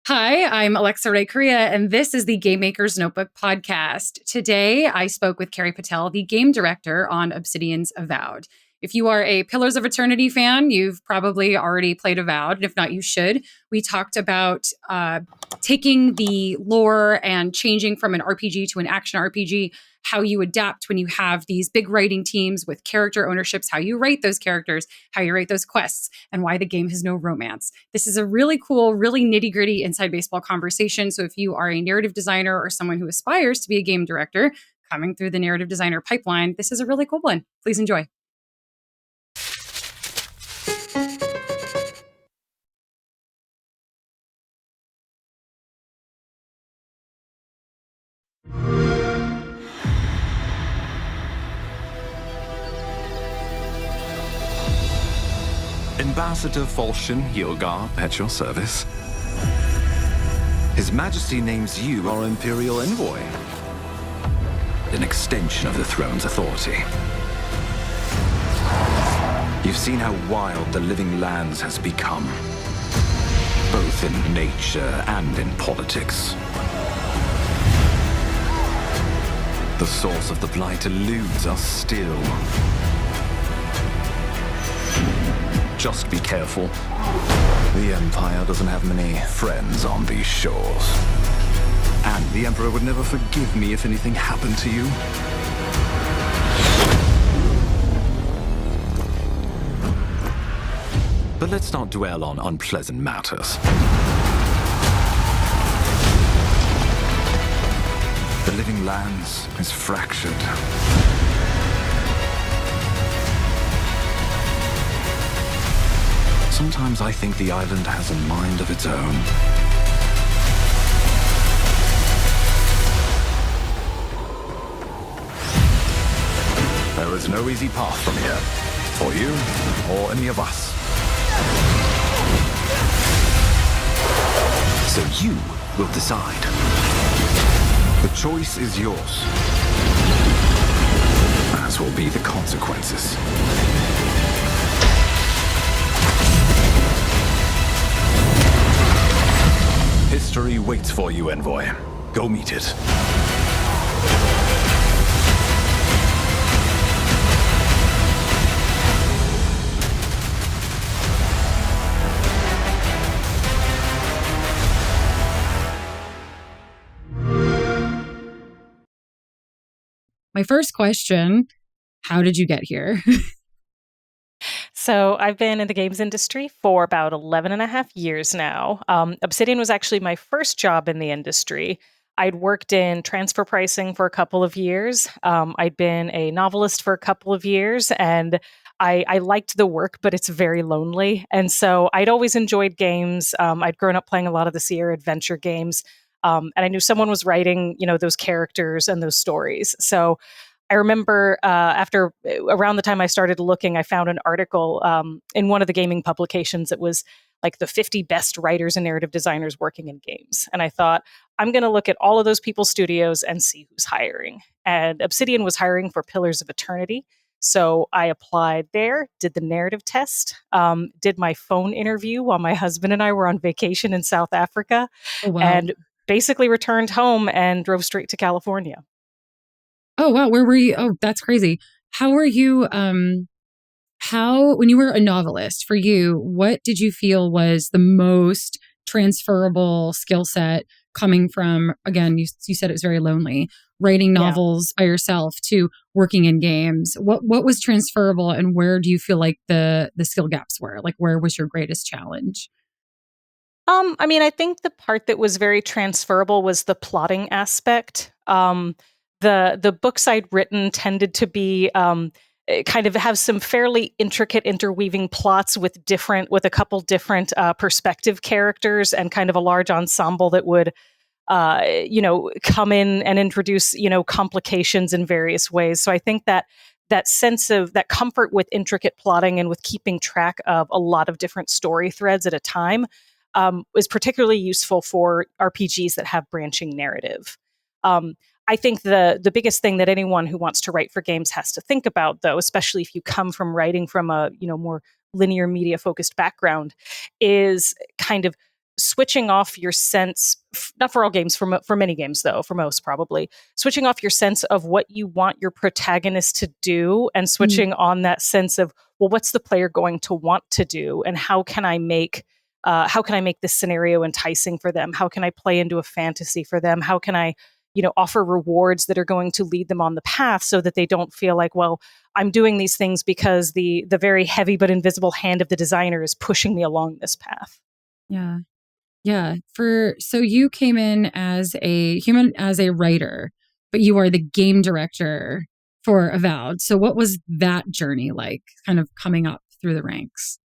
Hi, I'm Alexa Ray Corriea, and this is the Game Maker's Notebook podcast. Today, I spoke with Carrie Patel, the game director on Obsidian's Avowed. If you are a Pillars of Eternity fan, you've probably already played Avowed, and if not, you should. We talked about taking the lore and changing from an RPG to an action RPG, how you adapt when you have these big writing teams with character ownerships, how you write those characters, how you write those quests, and why the game has no romance. This is a really cool, really nitty gritty inside baseball conversation. So if you are a narrative designer or someone who aspires to be a game director coming through the narrative designer pipeline, this is a really cool one. Please enjoy. Ambassador Falchion Yilgar at your service. His Majesty names you our Imperial Envoy, an extension of the throne's authority. You've seen how wild the Living Lands has become, both in nature and in politics. The source of the Blight eludes us still. Just be careful. The Empire doesn't have many friends on these shores. And the Emperor would never forgive me if anything happened to you. But let's not dwell on unpleasant matters. The Living Lands is fractured. Sometimes I think the island has a mind of its own. There is no easy path from here, for you or any of us. So you will decide. The choice is yours, as will be the consequences. History waits for you, Envoy. Go meet it. My first question, how did you get here? So I've been in the games industry for about 11 and a half years now. Obsidian was actually my first job in the industry. I'd worked in transfer pricing for a couple of years. I'd been a novelist for a couple of years, and I liked the work, but it's very lonely. And so I'd always enjoyed games. I'd grown up playing a lot of the Sierra Adventure games. And I knew someone was writing, those characters and those stories. So I remember around the time I started looking, I found an article in one of the gaming publications. It was like the 50 best writers and narrative designers working in games. And I thought, I'm going to look at all of those people's studios and see who's hiring. And Obsidian was hiring for Pillars of Eternity. So I applied there, did the narrative test, did my phone interview while my husband and I were on vacation in South Africa, Oh, wow. and basically returned home and drove straight to California. Oh, wow. Where were you? Oh, that's crazy. How were you? When you were a novelist, for you, what did you feel was the most transferable skill set coming from, again, you said it was very lonely, writing novels by yourself to working in games? What was transferable, and where do you feel like the skill gaps were? Like, where was your greatest challenge? I think the part that was very transferable was the plotting aspect. The books I'd written tended to be kind of have some fairly intricate interweaving plots with a couple different perspective characters and kind of a large ensemble that would come in and introduce complications in various ways. So I think that sense of that comfort with intricate plotting and with keeping track of a lot of different story threads at a time is particularly useful for RPGs that have branching narrative. I think the biggest thing that anyone who wants to write for games has to think about, though, especially if you come from writing from a more linear media focused background, is kind of switching off your sense, not for all games, for many games though, for most probably, switching off your sense of what you want your protagonist to do and switching on that sense of, well, what's the player going to want to do, and how can I make this scenario enticing for them? How can I play into a fantasy for them? How can I, offer rewards that are going to lead them on the path so that they don't feel like, well, I'm doing these things because the very heavy but invisible hand of the designer is pushing me along this path. Yeah. Yeah. So you came in as a writer, but you are the game director for Avowed. So what was that journey like, kind of coming up through the ranks?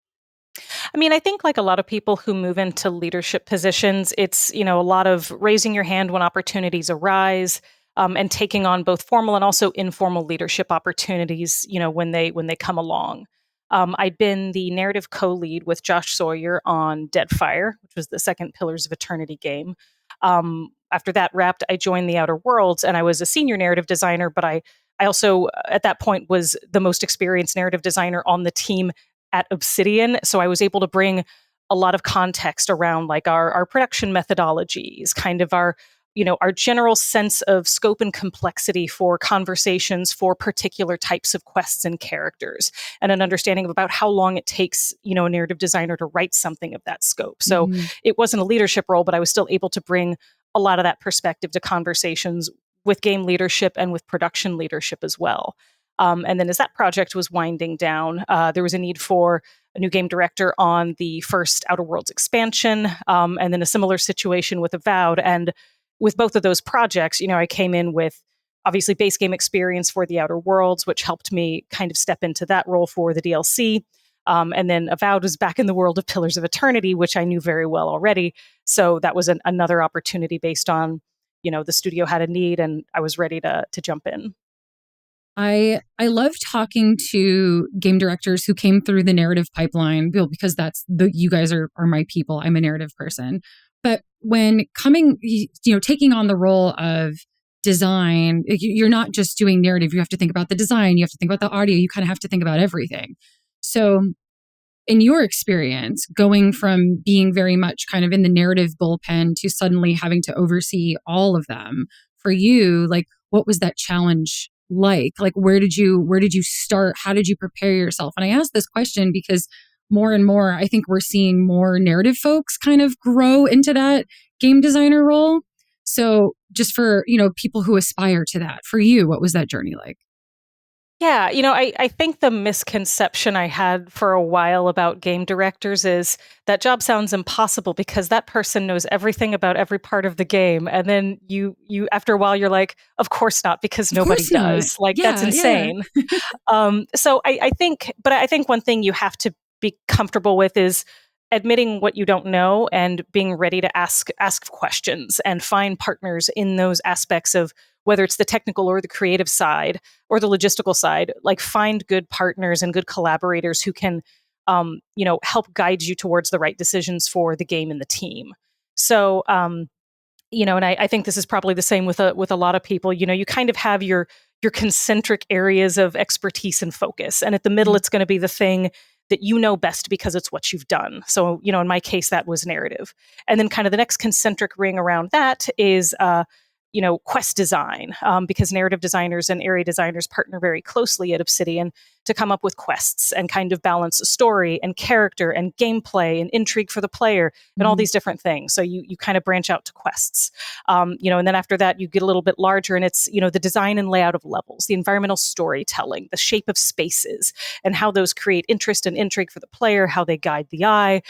I mean, I think like a lot of people who move into leadership positions, it's, a lot of raising your hand when opportunities arise, and taking on both formal and also informal leadership opportunities, when they come along. I'd been the narrative co-lead with Josh Sawyer on Deadfire, which was the second Pillars of Eternity game. After that wrapped, I joined the Outer Worlds, and I was a senior narrative designer, but I also, at that point, was the most experienced narrative designer on the team at Obsidian. So I was able to bring a lot of context around like our production methodologies, kind of our general sense of scope and complexity for conversations for particular types of quests and characters, and an understanding about how long it takes, a narrative designer to write something of that scope. So it wasn't a leadership role, but I was still able to bring a lot of that perspective to conversations with game leadership and with production leadership as well. And then as that project was winding down, there was a need for a new game director on the first Outer Worlds expansion, and then a similar situation with Avowed. And with both of those projects, I came in with obviously base game experience for the Outer Worlds, which helped me kind of step into that role for the DLC. And then Avowed was back in the world of Pillars of Eternity, which I knew very well already. So that was another opportunity based on, the studio had a need and I was ready to jump in. I love talking to game directors who came through the narrative pipeline, because you guys are my people. I'm a narrative person. But when taking on the role of design, you're not just doing narrative. You have to think about the design. You have to think about the audio. You kind of have to think about everything. So in your experience, going from being very much kind of in the narrative bullpen to suddenly having to oversee all of them, for you, like, what was that challenge like? Like, where did you start? How did you prepare yourself? And I ask this question because more and more, I think we're seeing more narrative folks kind of grow into that game designer role. So just for, people who aspire to that, for you, what was that journey like? Yeah, I think the misconception I had for a while about game directors is that job sounds impossible because that person knows everything about every part of the game. And then you after a while, you're like, of course not, because nobody does. Like, that's insane. So I think one thing you have to be comfortable with is admitting what you don't know and being ready to ask questions and find partners in those aspects of whether it's the technical or the creative side or the logistical side. Like, find good partners and good collaborators who can, help guide you towards the right decisions for the game and the team. So, and I think this is probably the same with a lot of people. You kind of have your concentric areas of expertise and focus, and at the middle, it's going to be the thing that you know best because it's what you've done. So, in my case, that was narrative. And then kind of the next concentric ring around that is, quest design, because narrative designers and area designers partner very closely at Obsidian to come up with quests and kind of balance story and character and gameplay and intrigue for the player and all these different things. So you kind of branch out to quests, and then after that you get a little bit larger, and it's, the design and layout of levels, the environmental storytelling, the shape of spaces, and how those create interest and intrigue for the player, how they guide the eye.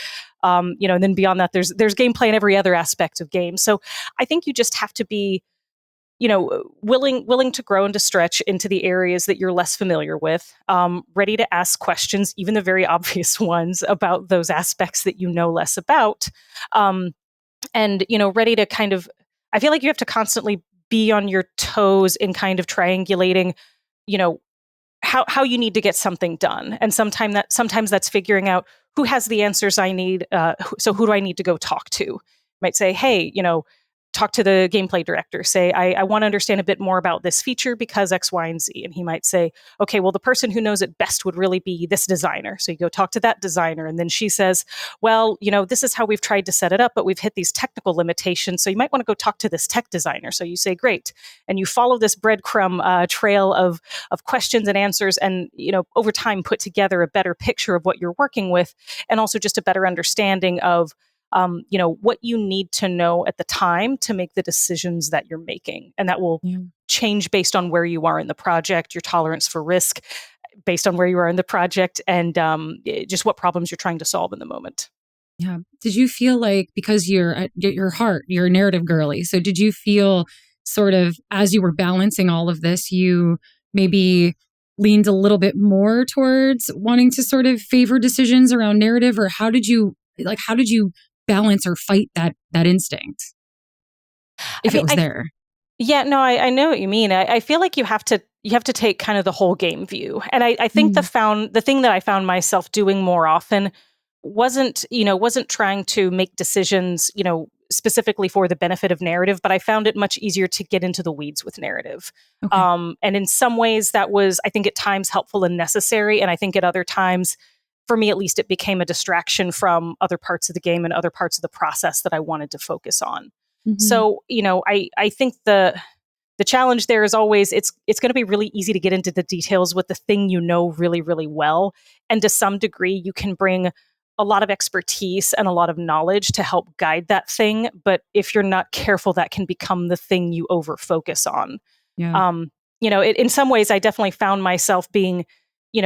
And then beyond that, there's gameplay in every other aspect of games. So I think you just have to be, willing to grow and to stretch into the areas that you're less familiar with, ready to ask questions, even the very obvious ones, about those aspects that you know less about, and ready to kind of, I feel like you have to constantly be on your toes in kind of triangulating, how you need to get something done. And sometimes that's figuring out who has the answers I need. So who do I need to go talk to? You might say, hey, talk to the gameplay director, say, I want to understand a bit more about this feature because X, Y, and Z. And he might say, okay, well, the person who knows it best would really be this designer. So you go talk to that designer. And then she says, well, this is how we've tried to set it up, but we've hit these technical limitations. So you might want to go talk to this tech designer. So you say, great. And you follow this breadcrumb trail of questions and answers, and, over time put together a better picture of what you're working with, and also just a better understanding of what you need to know at the time to make the decisions that you're making. And that will change based on where you are in the project, your tolerance for risk based on where you are in the project, and just what problems you're trying to solve in the moment. Yeah. Did you feel like, because you're at your heart, you're a narrative girly, so did you feel sort of, as you were balancing all of this, you maybe leaned a little bit more towards wanting to sort of favor decisions around narrative? Or how did you balance or fight that instinct, if it was there? Yeah, no, I know what you mean. I feel like you have to take kind of the whole game view. And I think the thing that I found myself doing more often wasn't trying to make decisions, specifically for the benefit of narrative, but I found it much easier to get into the weeds with narrative. Okay. And in some ways that was, I think, at times helpful and necessary. And I think at other times, for me at least, it became a distraction from other parts of the game and other parts of the process that I wanted to focus on. Mm-hmm. So, I think the challenge there is always, it's going to be really easy to get into the details with the thing really, really well. And to some degree, you can bring a lot of expertise and a lot of knowledge to help guide that thing. But if you're not careful, that can become the thing you over focus on. Yeah. In some ways, I definitely found myself being,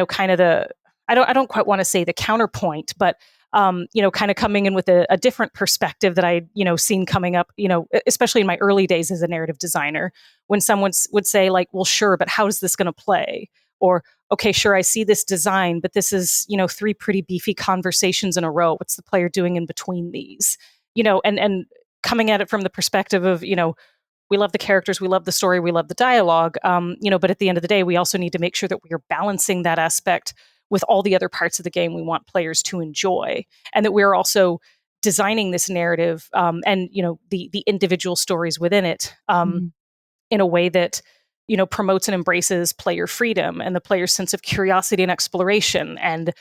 kind of I don't quite want to say the counterpoint, but kind of coming in with a different perspective that I, seen coming up, especially in my early days as a narrative designer, when someone would say like, well, sure, but how is this going to play? Or, okay, sure, I see this design, but this is, 3 pretty beefy conversations in a row. What's the player doing in between these? And coming at it from the perspective of, we love the characters, we love the story, we love the dialogue, but at the end of the day, we also need to make sure that we are balancing that aspect with all the other parts of the game we want players to enjoy, and that we're also designing this narrative and the individual stories within it in a way that promotes and embraces player freedom and the player's sense of curiosity and exploration. And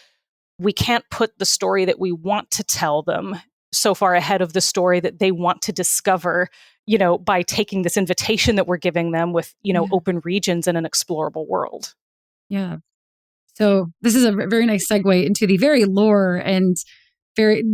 we can't put the story that we want to tell them so far ahead of the story that they want to discover, by taking this invitation that we're giving them with open regions and an explorable world. Yeah. So this is a very nice segue into the very lore and very,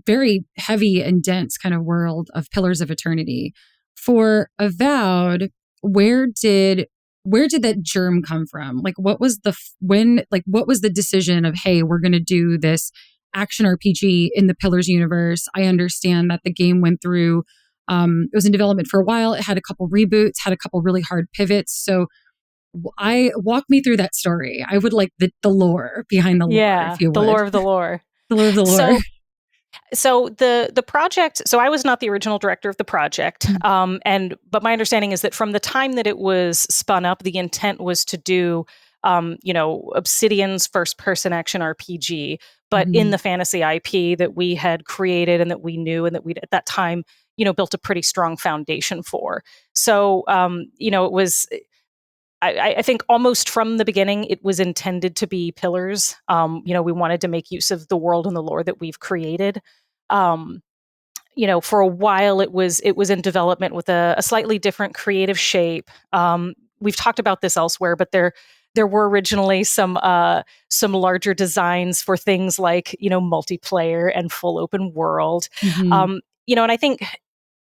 very heavy and dense kind of world of Pillars of Eternity. For Avowed, where did that germ come from? Like, what was what was the decision of, hey, we're going to do this action RPG in the Pillars universe? I understand that the game went through, it was in development for a while. It had a couple reboots, had a couple really hard pivots. So walk me through that story. I would like the lore behind the lore, if you would. The lore of the lore. The lore of the lore. So the project, so I was not the original director of the project. But my understanding is that from the time that it was spun up, the intent was to do, Obsidian's first person action RPG, but in the fantasy IP that we had created and that we knew and that we'd at that time, built a pretty strong foundation for. So, it was, I think almost from the beginning, it was intended to be Pillars. We wanted to make use of the world and the lore that we've created. For a while, it was in development with a slightly different creative shape. We've talked about this elsewhere, but there were originally some larger designs for things like multiplayer and full open world. And I think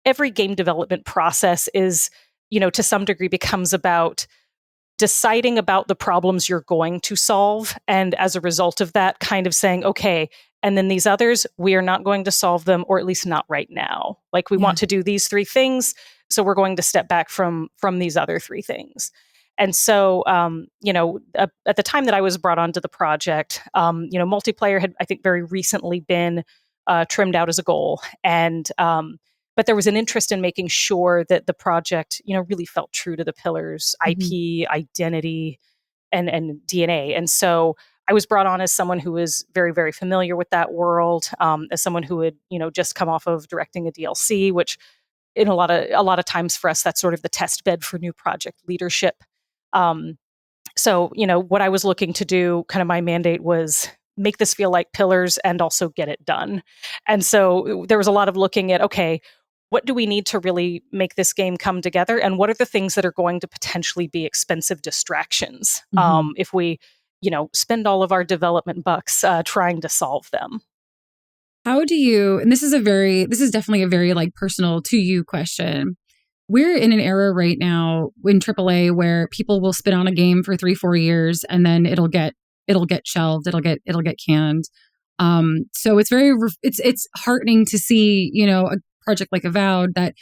every game development process is to some degree becomes about deciding about the problems you're going to solve. And as a result of that, kind of saying, okay, and then these others, we are not going to solve them, or at least not right now. Like we want to do these 3 things. So we're going to step back from these other 3 things. And so, at the time that I was brought onto the project, multiplayer had, I think, very recently been trimmed out as a goal. And, but there was an interest in making sure that the project, really felt true to the Pillars, IP, identity, and DNA. And so I was brought on as someone who was very, very familiar with that world, as someone who had, just come off of directing a DLC, which in a lot of times for us, that's sort of the test bed for new project leadership. So, what I was looking to do, kind of my mandate was make this feel like pillars and also get it done. And so there was a lot of looking at, okay, what do we need to really make this game come together? And what are the things that are going to potentially be expensive distractions if we, spend all of our development bucks trying to solve them? How do you, and this is definitely a very like personal to you question. We're in an era right now in AAA where people will spit on a game for 3-4 years and then it'll get shelved, it'll get canned. So it's heartening to see, a project like Avowed that,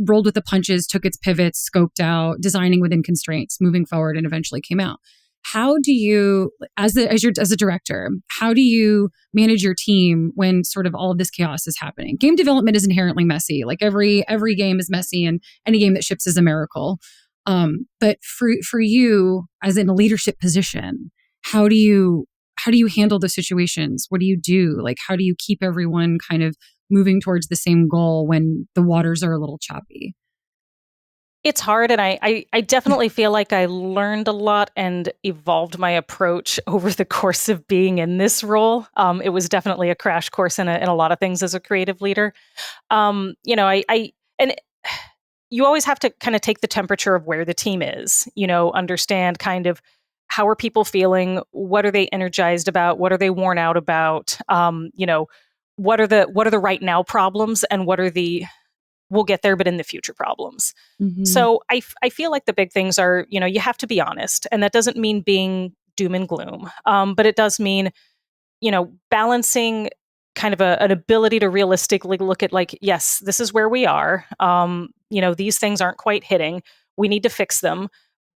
rolled with the punches, took its pivots, scoped out, designing within constraints, moving forward, and eventually came out. How do you, as a director, how do you manage your team when sort of all of this chaos is happening? Game development is inherently messy. Like every game is messy, and any game that ships is a miracle. But for you, as in a leadership position, how do you handle those situations? What do you do? Like, how do you keep everyone kind of moving towards the same goal when the waters are a little choppy? It's hard, and I definitely feel like I learned a lot and evolved my approach over the course of being in this role. It was definitely a crash course in a lot of things as a creative leader. And you always have to kind of take the temperature of where the team is. Understand kind of how are people feeling, what are they energized about, what are they worn out about, what are the right now problems, and what are the we'll get there, but in the future problems. Mm-hmm. So I feel like the big things are, you have to be honest. And that doesn't mean being doom and gloom. But it does mean, balancing kind of an ability to realistically look at like, yes, this is where we are. These things aren't quite hitting. We need to fix them.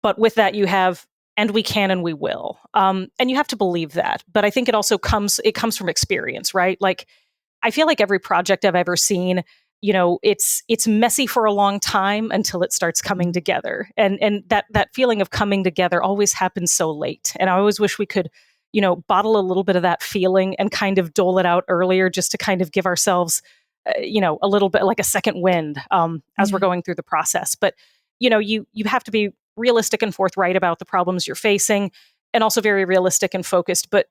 But with that, you have, and we can and we will. And you have to believe that. But I think it also comes from experience, right? Like, I feel like every project I've ever seen, it's messy for a long time until it starts coming together. And that feeling of coming together always happens so late. And I always wish we could, bottle a little bit of that feeling and kind of dole it out earlier just to kind of give ourselves, a little bit like a second wind as we're going through the process. But, you have to be realistic and forthright about the problems you're facing, and also very realistic and focused, but,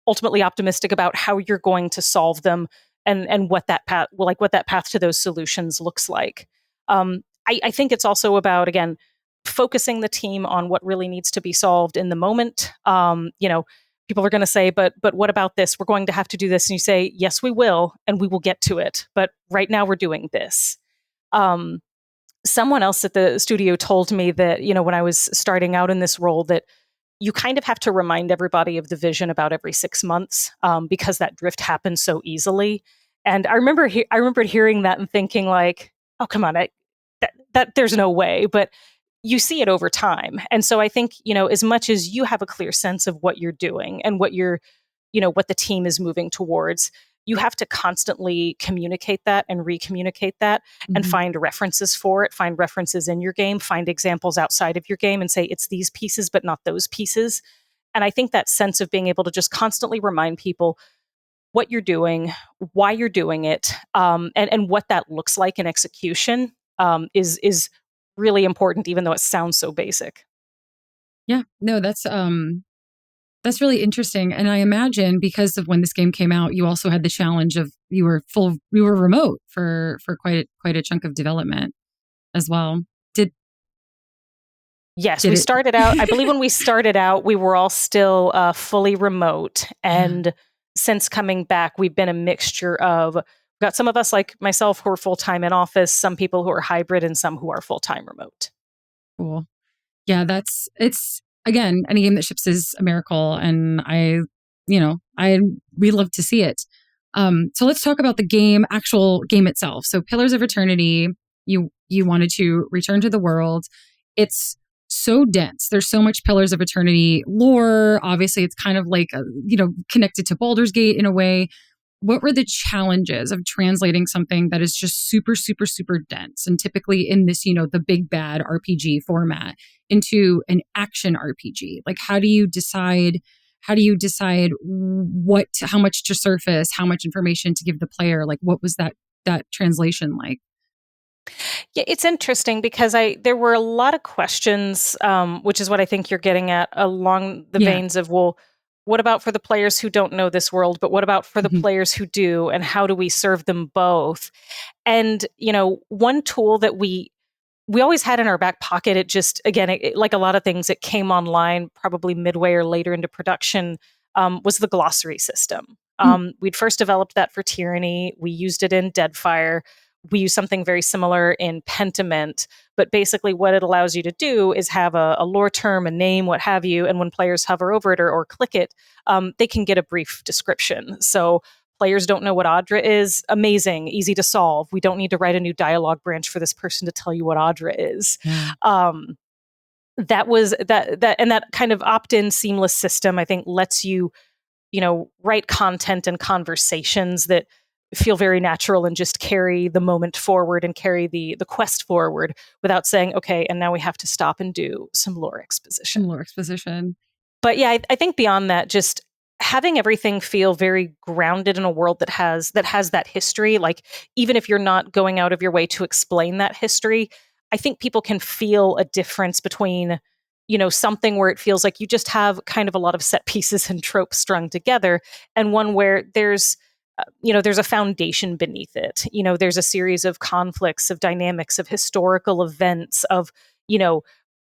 ultimately optimistic about how you're going to solve them. And what that path to those solutions looks like. I think it's also about, again, focusing the team on what really needs to be solved in the moment. People are going to say, but what about this? We're going to have to do this. And you say, yes, we will, and we will get to it. But right now we're doing this. Someone else at the studio told me that, when I was starting out in this role, that you kind of have to remind everybody of the vision about every 6 months because that drift happens so easily. And I remember hearing that and thinking like, oh, come on, that there's no way. But you see it over time. And so I think, as much as you have a clear sense of what you're doing and what what the team is moving towards, you have to constantly communicate that and recommunicate that and find references for it, find references in your game, find examples outside of your game and say, it's these pieces, but not those pieces. And I think that sense of being able to just constantly remind people what you're doing, why you're doing it, and what that looks like in execution is really important, even though it sounds so basic. Yeah, no, that's really interesting. And I imagine because of when this game came out, you also had the challenge of you were remote for quite a chunk of development as well. Yes, we started out, I believe when we started out, we were all still fully remote. And since coming back, we've been a mixture of, we've got some of us like myself who are full-time in office, some people who are hybrid, and some who are full-time remote. Cool. Yeah, it's again, any game that ships is a miracle, and we love to see it. So let's talk about the actual game itself. So Pillars of Eternity, you wanted to return to the world. It's so dense. There's so much Pillars of Eternity lore. Obviously, it's kind of like connected to Baldur's Gate in a way. What were the challenges of translating something that is just super, super, super dense and typically in this, the big bad RPG format into an action RPG? Like, how do you decide how much to surface, how much information to give the player? Like, what was that translation like? Yeah, it's interesting because there were a lot of questions, which is what I think you're getting at along the Yeah. veins of, well, what about for the players who don't know this world, but what about for the Mhm. players who do, and how do we serve them both? And one tool that we always had in our back pocket. It just, again, like a lot of things, it came online probably midway or later into production, was the glossary system. Mm. We'd first developed that for Tyranny. We used it in Deadfire. We use something very similar in Pentiment. But basically, what it allows you to do is have a lore term, a name, what have you. And when players hover over it or click it, they can get a brief description. So players don't know what Audra is. Amazing, easy to solve. We don't need to write a new dialogue branch for this person to tell you what Audra is. Yeah. That was and that kind of opt-in seamless system, I think, lets you, write content and conversations that feel very natural and just carry the moment forward and carry the quest forward without saying, okay, and now we have to stop and do some lore exposition. Some lore exposition. But yeah, I think beyond that, just having everything feel very grounded in a world that has that history, like even if you're not going out of your way to explain that history, I think people can feel a difference between, something where it feels like you just have kind of a lot of set pieces and tropes strung together, and one where there's a foundation beneath it. There's a series of conflicts, of dynamics, of historical events, of, you know,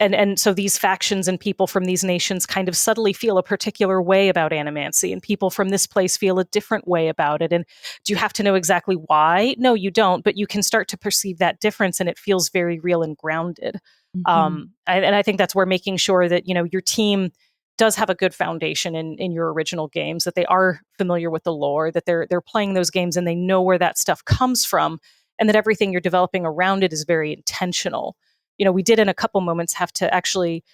and so these factions and people from these nations kind of subtly feel a particular way about animancy, and people from this place feel a different way about it. And do you have to know exactly why? No, you don't, but you can start to perceive that difference, and it feels very real and grounded. Mhm. And I think that's where making sure that your team does have a good foundation in your original games, that they are familiar with the lore, that they're playing those games and they know where that stuff comes from, and that everything you're developing around it is very intentional. We did in a couple moments have to actually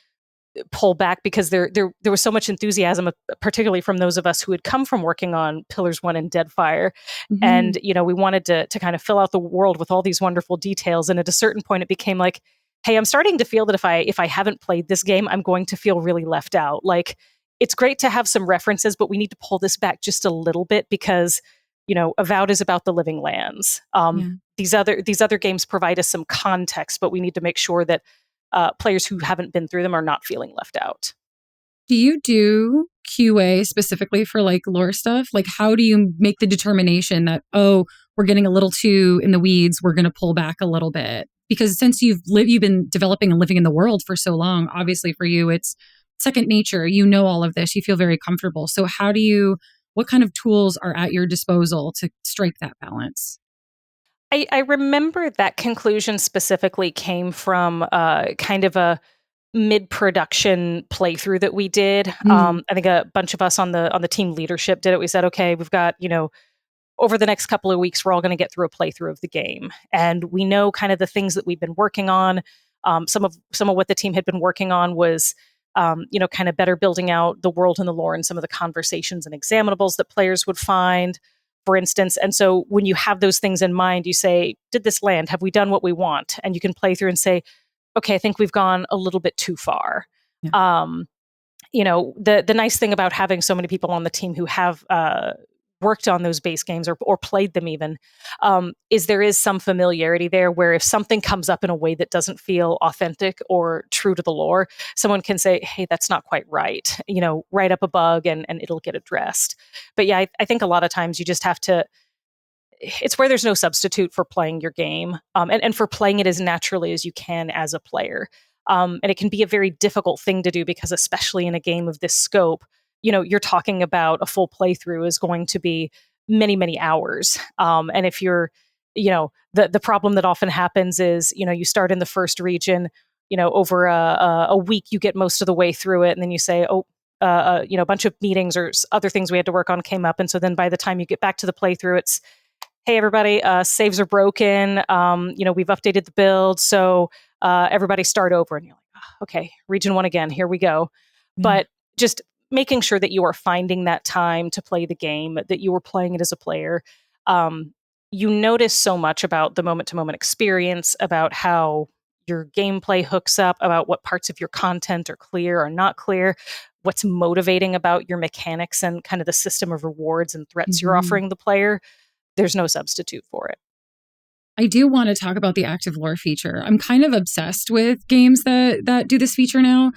pull back because there was so much enthusiasm, particularly from those of us who had come from working on Pillars 1 and Deadfire. Mhm. And, we wanted to kind of fill out the world with all these wonderful details. And at a certain point, it became like, hey, I'm starting to feel that if I haven't played this game, I'm going to feel really left out. Like, it's great to have some references, but we need to pull this back just a little bit because, Avowed is about the living lands. Yeah. These other games provide us some context, but we need to make sure that players who haven't been through them are not feeling left out. Do you do QA specifically for like lore stuff? Like, how do you make the determination that, oh, we're getting a little too in the weeds, we're going to pull back a little bit? Because since you've been developing and living in the world for so long, obviously for you, it's second nature. You know all of this, you feel very comfortable. So, what kind of tools are at your disposal to strike that balance? I remember that conclusion specifically came from kind of a mid-production playthrough that we did. Mm. I think a bunch of us on the team leadership did it. We said, okay, we've got, over the next couple of weeks, we're all going to get through a playthrough of the game, and we know kind of the things that we've been working on. Some of what the team had been working on was, kind of better building out the world and the lore and some of the conversations and examinables that players would find, for instance. And so when you have those things in mind, you say, did this land? Have we done what we want? And you can play through and say, okay, I think we've gone a little bit too far. Yeah. The nice thing about having so many people on the team who have worked on those base games or played them even, is there is some familiarity there where if something comes up in a way that doesn't feel authentic or true to the lore, someone can say, hey, that's not quite right. Write up a bug and it'll get addressed. But yeah, I think a lot of times you just have to, it's where there's no substitute for playing your game, and for playing it as naturally as you can as a player. And it can be a very difficult thing to do because, especially in a game of this scope, you're talking about a full playthrough is going to be many, many hours. And if you're, the problem that often happens is, you start in the first region, over a week, you get most of the way through it. And then you say, oh, a bunch of meetings or other things we had to work on came up. And so then by the time you get back to the playthrough, it's, hey, everybody, saves are broken. We've updated the build. So everybody start over. And you're like, oh, okay, region 1 again, here we go. Yeah. But just making sure that you are finding that time to play the game, that you are playing it as a player. You notice so much about the moment to moment experience, about how your gameplay hooks up, about what parts of your content are clear or not clear, what's motivating about your mechanics and kind of the system of rewards and threats you're Mhm. offering the player. There's no substitute for it. I do want to talk about the active lore feature. I'm kind of obsessed with games that do this feature now.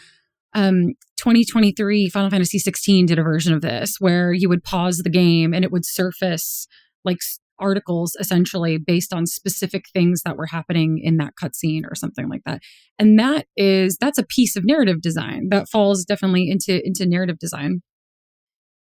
2023 Final Fantasy 16 did a version of this where you would pause the game and it would surface like articles essentially based on specific things that were happening in that cutscene or something like that. And that's a piece of narrative design that falls definitely into narrative design.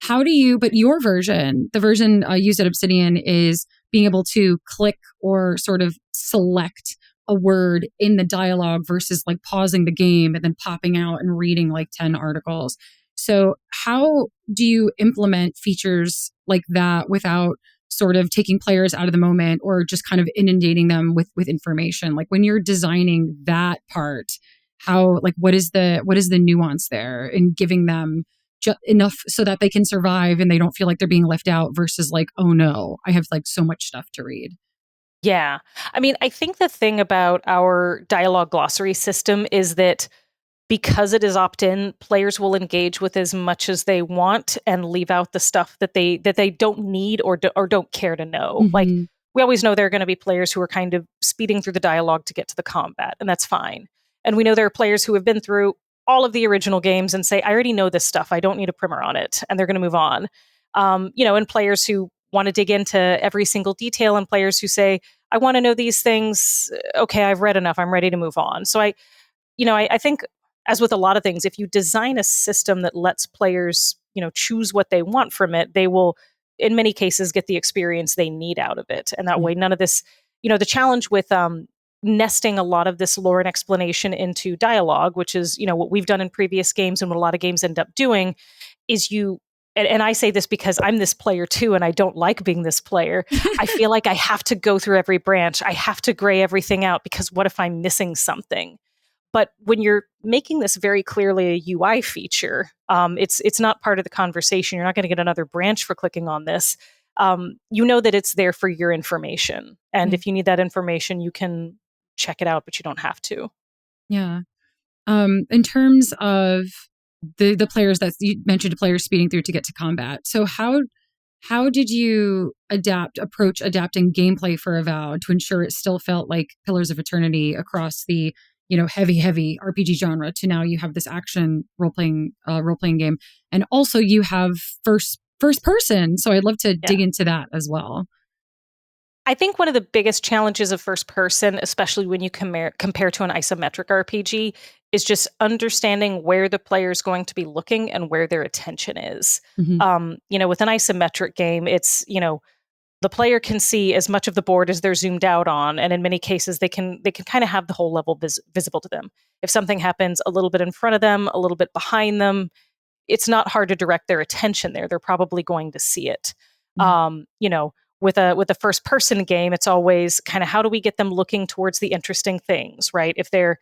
But your version, the version used at Obsidian, is being able to click or sort of select a word in the dialogue versus like pausing the game and then popping out and reading like 10 articles. So how do you implement features like that without sort of taking players out of the moment or just kind of inundating them with information? Like when you're designing that part, what is the nuance there in giving them enough so that they can survive and they don't feel like they're being left out versus like, oh no, I have like so much stuff to read. Yeah. I mean, I think the thing about our dialogue glossary system is that because it is opt-in, players will engage with as much as they want and leave out the stuff that they don't need or don't care to know. Like Mm-hmm. we always know there are going to be players who are kind of speeding through the dialogue to get to the combat, and that's fine. And we know there are players who have been through all of the original games and say, I already know this stuff. I don't need a primer on it. And they're going to move on. And players who want to dig into every single detail and players who say, I want to know these things. Okay, I've read enough. I'm ready to move on. So I think as with a lot of things, if you design a system that lets players, choose what they want from it, they will, in many cases, get the experience they need out of it. And that way, none of this, the challenge with nesting a lot of this lore and explanation into dialogue, which is, what we've done in previous games and what a lot of games end up doing, is and I say this because I'm this player too, and I don't like being this player. I feel like I have to go through every branch. I have to gray everything out because what if I'm missing something? But when you're making this very clearly a UI feature, it's not part of the conversation. You're not going to get another branch for clicking on this. You know that it's there for your information. And if you need that information, you can check it out, but you don't have to. Yeah. In terms of the players that you mentioned, players speeding through to get to combat. So how did you approach adapting gameplay for Avowed to ensure it still felt like Pillars of Eternity across the heavy RPG genre to now you have this action role playing game, and also you have first person. So I'd love to dig into that as well. I think one of the biggest challenges of first person, especially when you compare to an isometric RPG, is just understanding where the player is going to be looking and where their attention is. Mm-hmm. With an isometric game, it's, the player can see as much of the board as they're zoomed out on, and in many cases, they can kind of have the whole level visible to them. If something happens a little bit in front of them, a little bit behind them, it's not hard to direct their attention there. They're probably going to see it. With a first person game, it's always kind of how do we get them looking towards the interesting things, right? If they're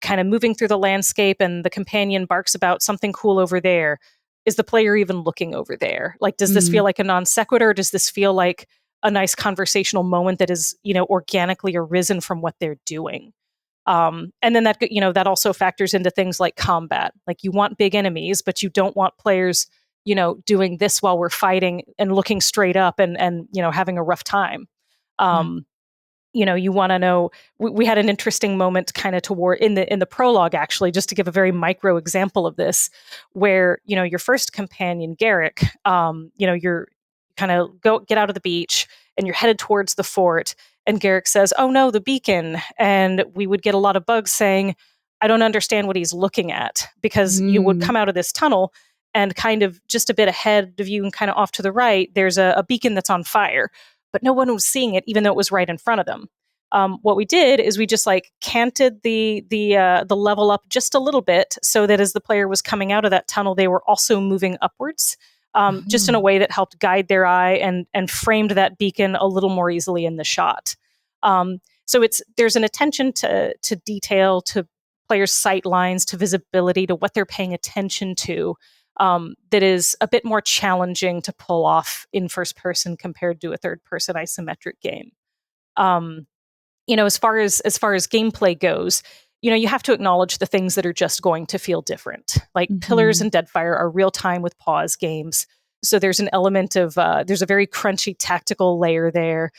kind of moving through the landscape and the companion barks about something cool over there, is the player even looking over there? Like, does this feel like a non sequitur? Does this feel like a nice conversational moment that is, organically arisen from what they're doing? And then that also factors into things like combat. Like you want big enemies, but you don't want players doing this while we're fighting and looking straight up and having a rough time. You want to know, we had an interesting moment kind of toward in the prologue, actually, just to give a very micro example of this, where, your first companion, Garrick, you're kind of get out of the beach and you're headed towards the fort. And Garrick says, oh no, the beacon. And we would get a lot of bugs saying, I don't understand what he's looking at, because you would come out of this tunnel and kind of just a bit ahead of you and kind of off to the right, there's a beacon that's on fire, but no one was seeing it, even though it was right in front of them. What we did is we just like canted the level up just a little bit so that as the player was coming out of that tunnel, they were also moving upwards, just in a way that helped guide their eye and framed that beacon a little more easily in the shot. So there's an attention to detail, to players' sight lines, to visibility, to what they're paying attention to, that is a bit more challenging to pull off in first person compared to a third person isometric game. As far as gameplay goes, you have to acknowledge the things that are just going to feel different. Like Pillars and Deadfire are real time with pause games. So there's an element of, there's a very crunchy tactical layer there.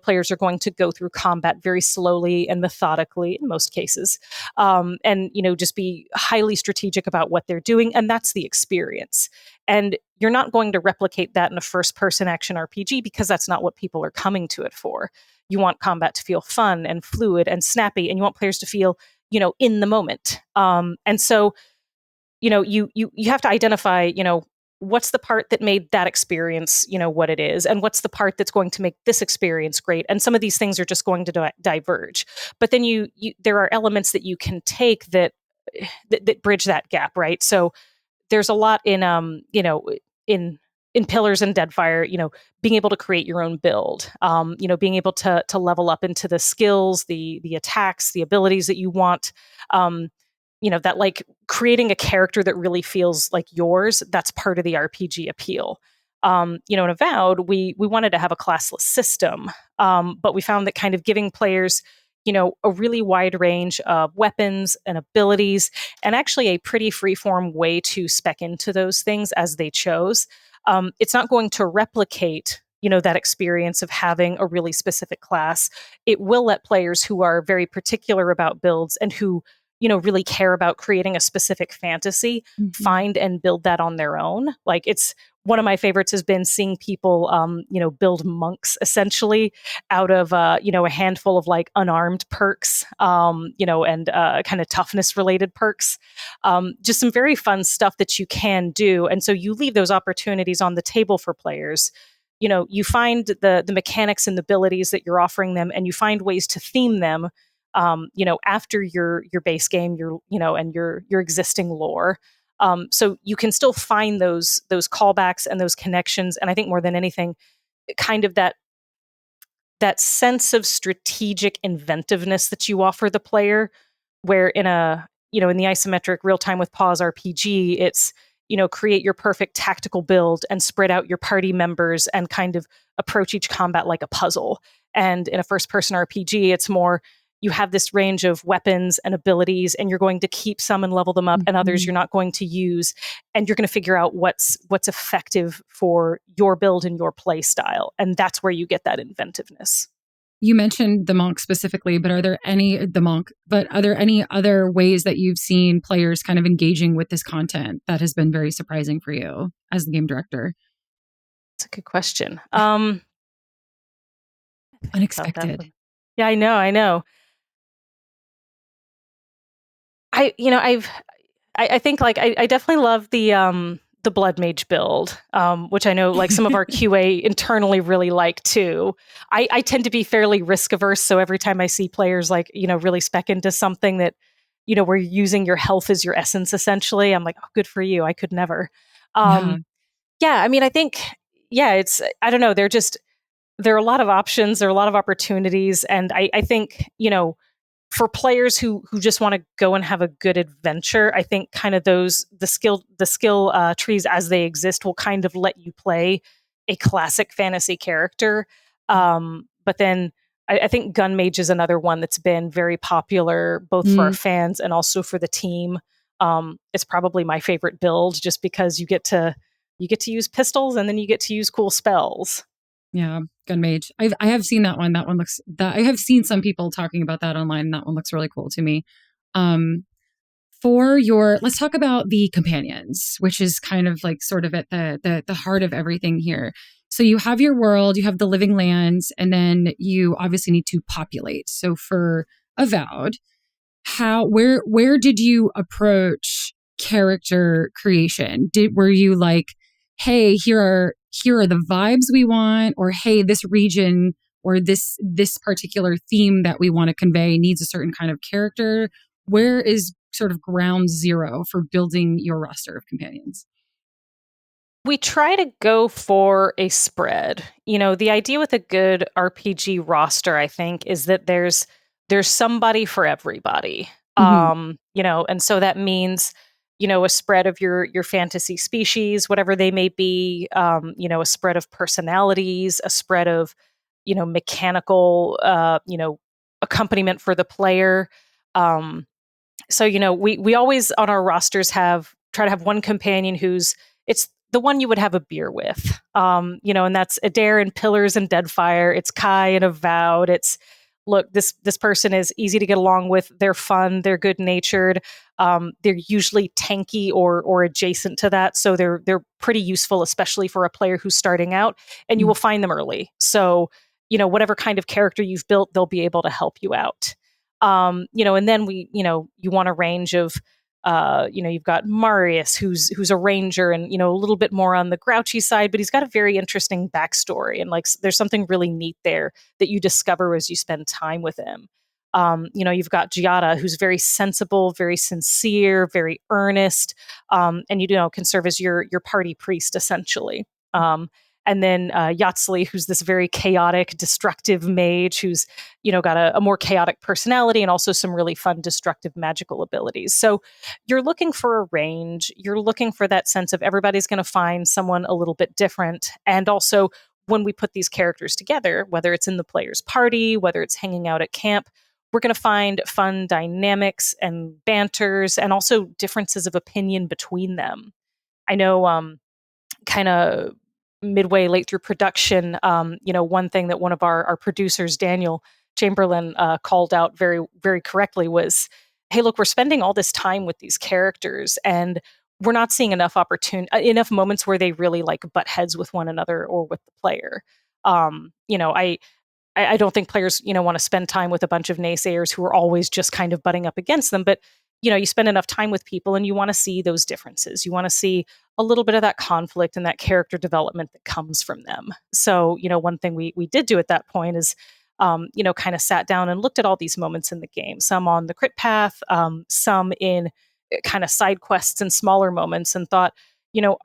Players are going to go through combat very slowly and methodically in most cases, and just be highly strategic about what they're doing, and that's the experience. And you're not going to replicate that in a first-person action RPG because that's not what people are coming to it for. You want combat to feel fun and fluid and snappy, and you want players to feel, in the moment. And so, you have to identify, what's the part that made that experience, what it is, and what's the part that's going to make this experience great. And some of these things are just going to diverge. But then there are elements that you can take that bridge that gap, right? So there's a lot in in Pillars and Deadfire, being able to create your own build, being able to level up into the skills, the attacks, the abilities that you want. That like creating a character that really feels like yours, that's part of the RPG appeal. In Avowed, we wanted to have a classless system, but we found that kind of giving players, a really wide range of weapons and abilities, and actually a pretty freeform way to spec into those things as they chose. It's not going to replicate, that experience of having a really specific class. It will let players who are very particular about builds and who really care about creating a specific fantasy, find and build that on their own. Like it's one of my favorites has been seeing people, build monks essentially out of, a handful of like unarmed perks, and kind of toughness related perks. Just some very fun stuff that you can do. And so you leave those opportunities on the table for players. You find the mechanics and the abilities that you're offering them, and you find ways to theme them after your base game, and your existing lore. So you can still find those callbacks and those connections. And I think more than anything, kind of that sense of strategic inventiveness that you offer the player, where in in the isometric real time with pause RPG, it's, create your perfect tactical build and spread out your party members and kind of approach each combat like a puzzle. And in a first person RPG, it's more, you have this range of weapons and abilities, and you're going to keep some and level them up, and others you're not going to use. And you're going to figure out what's effective for your build and your play style. And that's where you get that inventiveness. You mentioned the monk specifically, but are there any other ways that you've seen players kind of engaging with this content that has been very surprising for you as the game director? That's a good question. Unexpected. Yeah, I know. I think like I definitely love the Blood Mage build, which I know like some of our QA internally really like too. I tend to be fairly risk averse, so every time I see players like really spec into something that where you're using your health as your essence essentially, I'm like, oh, good for you. I could never. Yeah, I mean, I think it's I don't know. There are a lot of options, there are a lot of opportunities, and I think for players who just want to go and have a good adventure, I think kind of the skill trees as they exist will kind of let you play a classic fantasy character. But then I think Gun Mage is another one that's been very popular, both for our fans and also for the team. It's probably my favorite build, just because you get to use pistols and then you get to use cool spells. Yeah, Gun Mage. I have seen that one. I have seen some people talking about that online. And that one looks really cool to me. Let's talk about the companions, which is kind of like sort of at the heart of everything here. So you have your world, you have the living lands, and then you obviously need to populate. So for Avowed, where did you approach character creation? Were you like, hey, here are the vibes we want, or hey, this region or this particular theme that we want to convey needs a certain kind of character? Where is sort of ground zero for building your roster of companions? We try to go for a spread. The idea with a good RPG roster, I think, is that there's somebody for everybody. And so that means a spread of your fantasy species, whatever they may be, a spread of personalities, a spread of, mechanical, accompaniment for the player. So, we always on our rosters try to have one companion who's, it's the one you would have a beer with. And that's Adair in Pillars and Deadfire. It's Kai in Avowed. It's, look, this person is easy to get along with. They're fun. They're good natured. They're usually tanky or adjacent to that, so they're pretty useful, especially for a player who's starting out. And you will find them early. So whatever kind of character you've built, they'll be able to help you out. And then you want a range of. You've got Marius, who's a ranger and, a little bit more on the grouchy side, but he's got a very interesting backstory. And there's something really neat there that you discover as you spend time with him. You've got Giada, who's very sensible, very sincere, very earnest, and can serve as your party priest, essentially. And then Yatsli, who's this very chaotic, destructive mage who's, got a more chaotic personality and also some really fun, destructive magical abilities. So you're looking for a range. You're looking for that sense of everybody's going to find someone a little bit different. And also, when we put these characters together, whether it's in the player's party, whether it's hanging out at camp, we're going to find fun dynamics and banters and also differences of opinion between them. I know kind of midway late through production, one thing that one of our producers, Daniel Chamberlain, called out very, very correctly was, hey, look, we're spending all this time with these characters and we're not seeing enough enough moments where they really butt heads with one another or with the player. I don't think players, want to spend time with a bunch of naysayers who are always just kind of butting up against them. But, you spend enough time with people and you want to see those differences. You want to see a little bit of that conflict and that character development that comes from them. So, one thing we did do at that point is, kind of sat down and looked at all these moments in the game, some on the crit path, some in kind of side quests and smaller moments, and thought,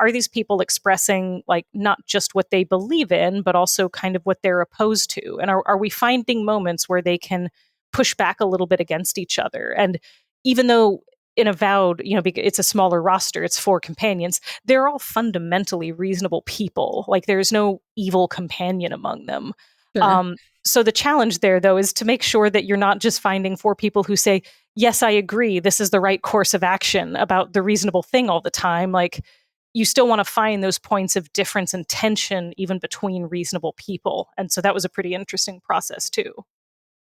are these people expressing not just what they believe in, but also kind of what they're opposed to? And are we finding moments where they can push back a little bit against each other? And even though in Avowed, because it's a smaller roster, it's 4 companions, they're all fundamentally reasonable people. There's no evil companion among them. Sure. So the challenge there, though, is to make sure that you're not just finding 4 people who say, yes, I agree, this is the right course of action about the reasonable thing all the time. You still want to find those points of difference and tension even between reasonable people. And so that was a pretty interesting process too.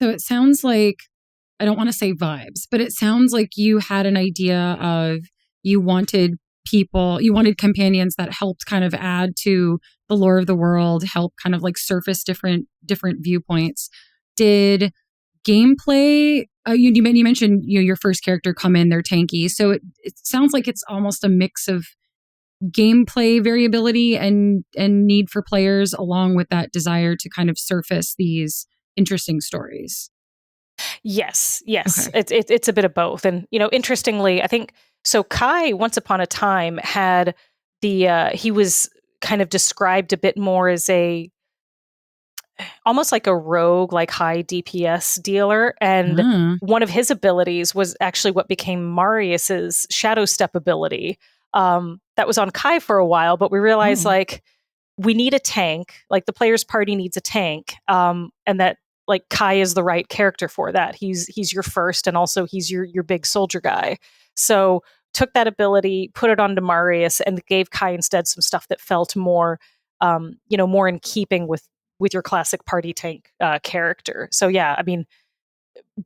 So it sounds like, I don't want to say vibes, but it sounds like you had an idea of you wanted companions that helped kind of add to the lore of the world, help kind of surface different viewpoints. Did gameplay, you mentioned your first character come in, they're tanky. So it sounds like it's almost a mix of gameplay variability and need for players, along with that desire to kind of surface these interesting stories. Yes. Okay. It's a bit of both. And, interestingly, I think, so Kai, once upon a time, had he was kind of described a bit more as almost like a rogue, high DPS dealer. And one of his abilities was actually what became Marius's Shadow Step ability. That was on Kai for a while, but we realized we need a tank, the player's party needs a tank. And that Kai is the right character for that. He's your first, and also he's your big soldier guy. So took that ability, put it onto Marius, and gave Kai instead some stuff that felt more, more in keeping with your classic party tank character. So yeah, I mean,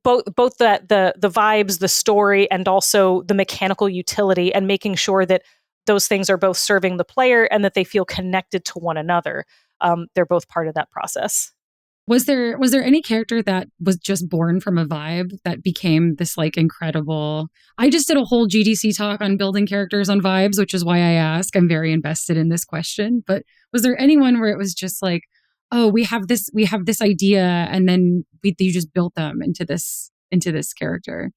both the vibes, the story, and also the mechanical utility, and making sure that those things are both serving the player and that they feel connected to one another. They're both part of that process. Was there any character that was just born from a vibe that became this incredible? I just did a whole GDC talk on building characters on vibes, which is why I ask. I'm very invested in this question. But was there anyone where it was just oh, we have this idea, and then you just built them into this character?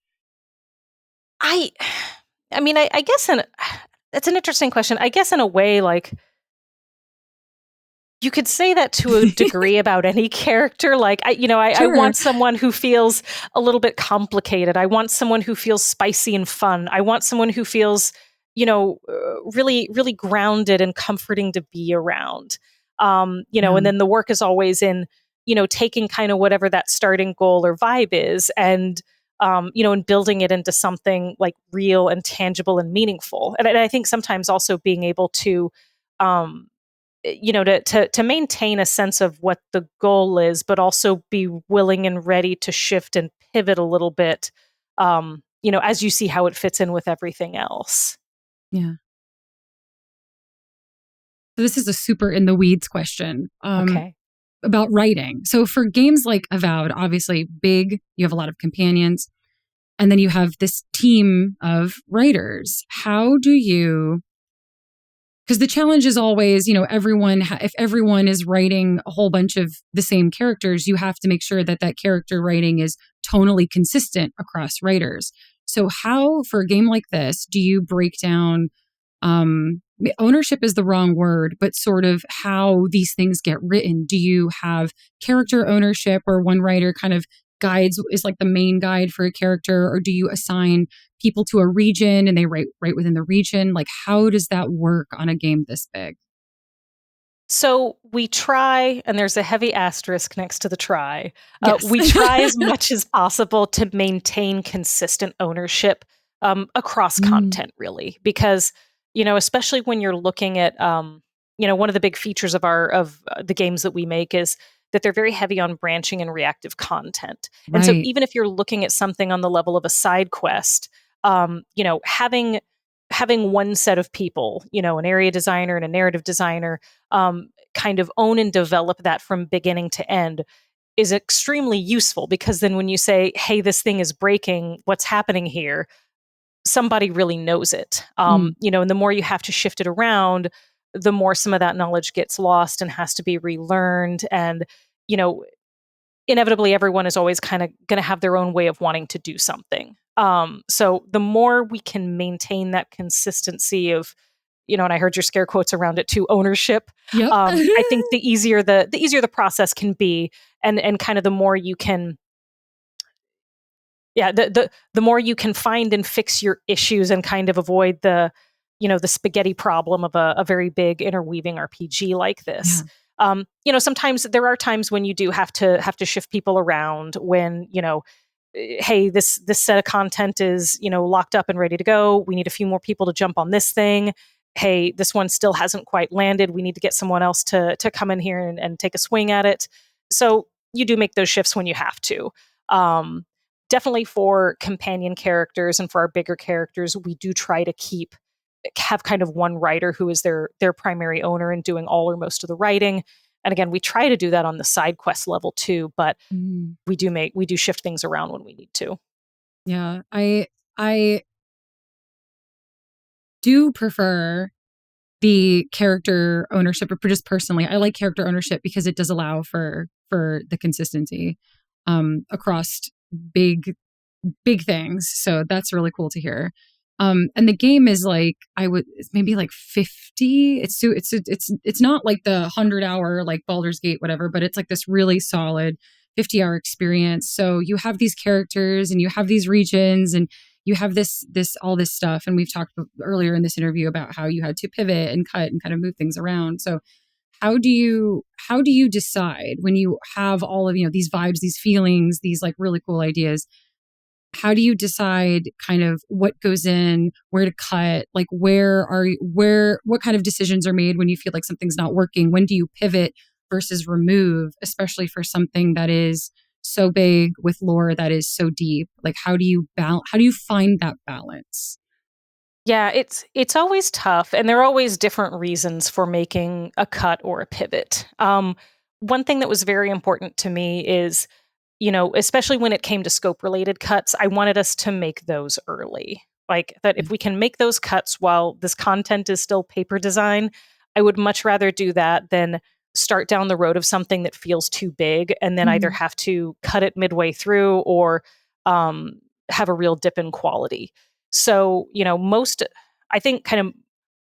I mean, I guess that's an interesting question. I guess in a way, you could say that to a degree about any character. Sure. I want someone who feels a little bit complicated. I want someone who feels spicy and fun. I want someone who feels, really, really grounded and comforting to be around. And then the work is always in, taking kind of whatever that starting goal or vibe is, and and building it into something real and tangible and meaningful. And I think sometimes also being able to to maintain a sense of what the goal is, but also be willing and ready to shift and pivot a little bit, as you see how it fits in with everything else. Yeah. So this is a super in the weeds question. Okay. About writing. So for games like Avowed, obviously big, you have a lot of companions, and then you have this team of writers. How do you, because the challenge is always, if everyone is writing a whole bunch of the same characters, you have to make sure that that character writing is tonally consistent across writers. So how, for a game like this, do you break down ownership is the wrong word, but sort of how these things get written? Do you have character ownership where one writer kind of guides, is like the main guide for a character, or do you assign people to a region and they write within the region? Like, how does that work on a game this big? So we try, and there's a heavy asterisk next to the try. Yes. We try as much as possible to maintain consistent ownership across content, really, because especially when you're looking at, one of the big features of the games that we make is that they're very heavy on branching and reactive content. And so Right. even if you're looking at something on the level of a side quest, having one set of people, an area designer and a narrative designer, kind of own and develop that from beginning to end is extremely useful, because then when you say, hey, this thing is breaking, what's happening here? Somebody really knows it. And the more you have to shift it around, the more some of that knowledge gets lost and has to be relearned. And, inevitably everyone is always kind of going to have their own way of wanting to do something. So the more we can maintain that consistency of, and I heard your scare quotes around it too, ownership. Yep. I think the easier the process can be, and kind of the more you can, the more you can find and fix your issues and kind of avoid the spaghetti problem of a very big interweaving RPG like this. Sometimes there are times when you do have to shift people around when, hey, this set of content is, locked up and ready to go. We need a few more people to jump on this thing. Hey, this one still hasn't quite landed. We need to get someone else to come in here and take a swing at it. So you do make those shifts when you have to. Definitely for companion characters and for our bigger characters, we do try to have kind of one writer who is their primary owner and doing all or most of the writing. And again, we try to do that on the side quest level too, but we do shift things around when we need to. Yeah, I do prefer the character ownership, or just personally, I like character ownership because it does allow for the consistency across big things. So that's really cool to hear. And the game is like, it's maybe like 50. It's not like the 100-hour like Baldur's Gate whatever, but it's like this really solid 50-hour experience. So you have these characters and you have these regions and you have all this stuff. And we've talked earlier in this interview about how you had to pivot and cut and kind of move things around. So how do you decide when you have all of, these vibes, these feelings, these like really cool ideas? How do you decide kind of what goes in, where to cut, like what kind of decisions are made when you feel like something's not working? When do you pivot versus remove, especially for something that is so big with lore that is so deep? Like how do you find that balance? Yeah, it's always tough, and there are always different reasons for making a cut or a pivot. One thing that was very important to me is, especially when it came to scope related cuts, I wanted us to make those early. Like that if we can make those cuts while this content is still paper design, I would much rather do that than start down the road of something that feels too big and then either have to cut it midway through or have a real dip in quality. So, I think kind of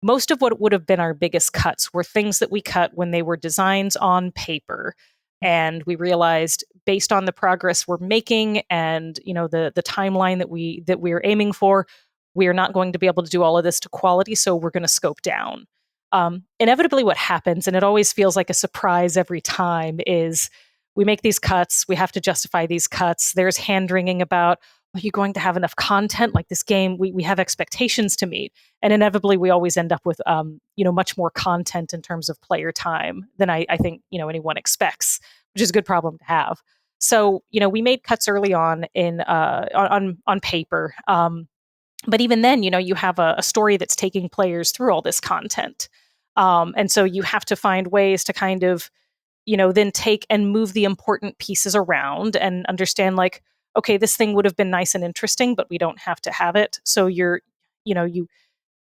most of what would have been our biggest cuts were things that we cut when they were designs on paper. And we realized based on the progress we're making and, the timeline that we're aiming for, we are not going to be able to do all of this to quality. So we're going to scope down. Inevitably what happens, and it always feels like a surprise every time, is we make these cuts. We have to justify these cuts. There's hand wringing about, are you going to have enough content? Like this game, we have expectations to meet. And inevitably, we always end up with, much more content in terms of player time than I think, anyone expects, which is a good problem to have. So, we made cuts early on on paper. But even then, you have a story that's taking players through all this content. And so you have to find ways to kind of, then take and move the important pieces around and understand like, okay, this thing would have been nice and interesting, but we don't have to have it. So you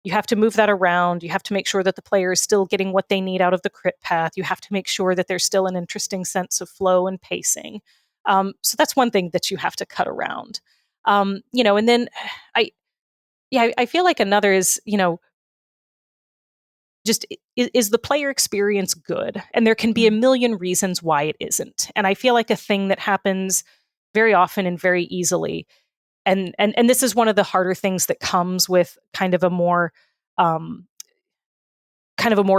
have to move that around. You have to make sure that the player is still getting what they need out of the crit path. You have to make sure that there's still an interesting sense of flow and pacing. So that's one thing that you have to cut around. And then I feel like another is, just is the player experience good? And there can be a million reasons why it isn't. And I feel like a thing that happens very often and very easily, and this is one of the harder things that comes with kind of a more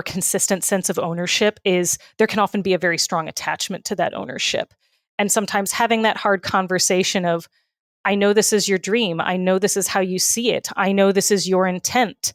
consistent sense of ownership, is there can often be a very strong attachment to that ownership. And sometimes having that hard conversation of, I know this is your dream. I know this is how you see it. I know this is your intent.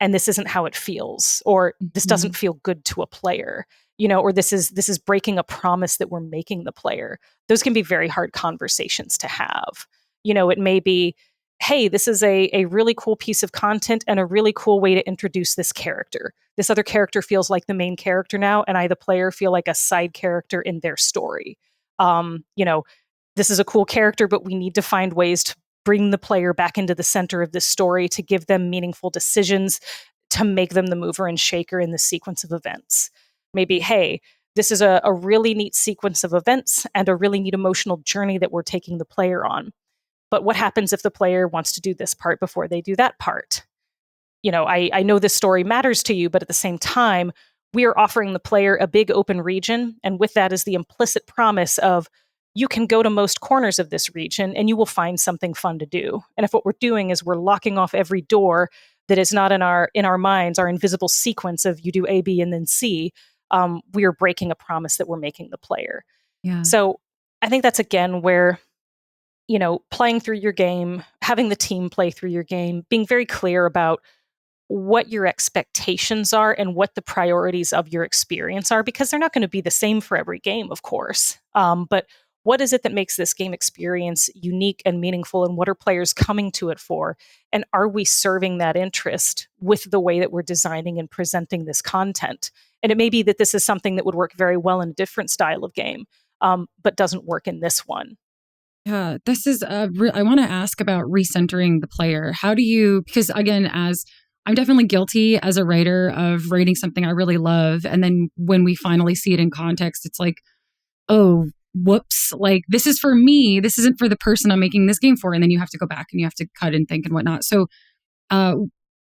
And this isn't how it feels, or this doesn't feel good to a player, or this is breaking a promise that we're making the player. Those can be very hard conversations to have. It may be, hey, this is a really cool piece of content and a really cool way to introduce this character. This other character feels like the main character now, and I, the player, feel like a side character in their story. This is a cool character, but we need to find ways to bring the player back into the center of this story, to give them meaningful decisions, to make them the mover and shaker in the sequence of events. Maybe, hey, this is a really neat sequence of events and a really neat emotional journey that we're taking the player on. But what happens if the player wants to do this part before they do that part? I know this story matters to you, but at the same time, we are offering the player a big open region. And with that is the implicit promise of, you can go to most corners of this region and you will find something fun to do. And if what we're doing is we're locking off every door that is not in our minds, our invisible sequence of you do A, B, and then C, we are breaking a promise that we're making the player. Yeah. So I think that's, again, where, playing through your game, having the team play through your game, being very clear about what your expectations are and what the priorities of your experience are, because they're not going to be the same for every game, of course. But what is it that makes this game experience unique and meaningful, and what are players coming to it for? And are we serving that interest with the way that we're designing and presenting this content? And it may be that this is something that would work very well in a different style of game, but doesn't work in this one. Yeah, this is I want to ask about recentering the player. How do you, because again, as I'm definitely guilty as a writer of writing something I really love, and then when we finally see it in context, it's like, oh, whoops, like this is for me, this isn't for the person I'm making this game for. And then you have to go back and you have to cut and think and whatnot. So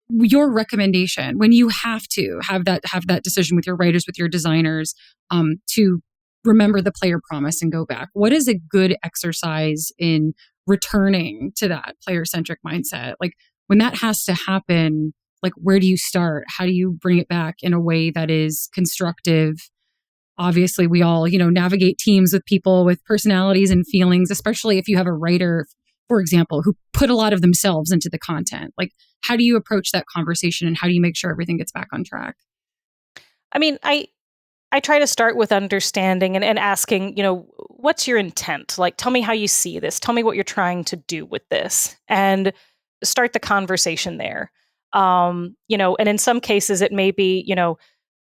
your recommendation when you have to have that decision with your writers, with your designers, to remember the player promise and go back, what is a good exercise in returning to that player-centric mindset? Like when that has to happen, like where do you start? How do you bring it back in a way that is constructive? Obviously, we all, navigate teams with people with personalities and feelings, especially if you have a writer, for example, who put a lot of themselves into the content. Like, how do you approach that conversation and how do you make sure everything gets back on track? I mean, I try to start with understanding and asking, what's your intent? Like, tell me how you see this. Tell me what you're trying to do with this, and start the conversation there. And in some cases it may be,